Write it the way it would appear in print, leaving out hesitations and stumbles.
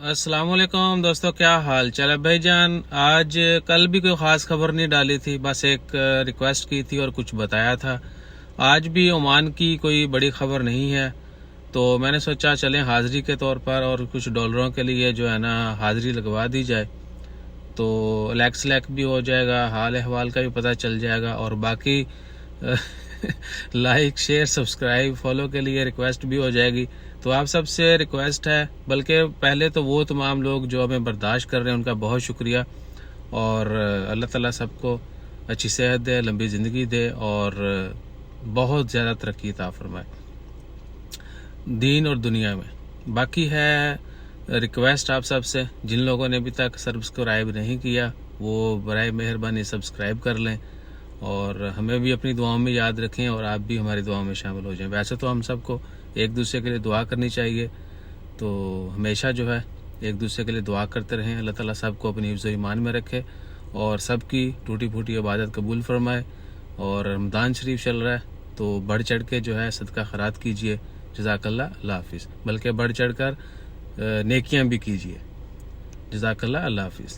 अस्सलामुअलैकुम दोस्तों, क्या हाल चाल है भाईजान। आज कल भी कोई ख़ास खबर नहीं डाली थी, बस एक रिक्वेस्ट की थी और कुछ बताया था। आज भी ओमान की कोई बड़ी खबर नहीं है, तो मैंने सोचा चलें हाज़िरी के तौर पर और कुछ डॉलरों के लिए जो है ना हाज़िरी लगवा दी जाए, तो लैक भी हो जाएगा, हाल अहवाल का भी पता चल जाएगा और बाकी लाइक शेयर सब्सक्राइब फॉलो के लिए रिक्वेस्ट भी हो जाएगी। तो आप सबसे रिक्वेस्ट है, बल्कि पहले तो वो तमाम लोग जो हमें बर्दाश्त कर रहे हैं उनका बहुत शुक्रिया, और अल्लाह ताला सबको अच्छी सेहत दे, लंबी ज़िंदगी दे और बहुत ज़्यादा तरक्की अता फरमाए दीन और दुनिया में। बाकी है रिक्वेस्ट आप सबसे, जिन लोगों ने अभी तक सब्सक्राइब नहीं किया वो बराए मेहरबानी सब्सक्राइब कर लें और हमें भी अपनी दुआओं में याद रखें और आप भी हमारी दुआओं में शामिल हो जाएं। वैसे तो हम सबको एक दूसरे के लिए दुआ करनी चाहिए, तो हमेशा जो है एक दूसरे के लिए दुआ करते रहें। अल्लाह ताला सबको अपनी हिफ्ज़ ईमान में रखे और सबकी टूटी फूटी इबादत कबूल फरमाए। और रमज़ान शरीफ चल रहा है, तो बढ़ चढ़ के जो है सदका खैरात कीजिए। जज़ाकल्लाह, अल्लाह हाफिज़। बल्कि बढ़ चढ़ कर नेकियां भी कीजिए। जज़ाकल्लाह, अल्लाह हाफिज़।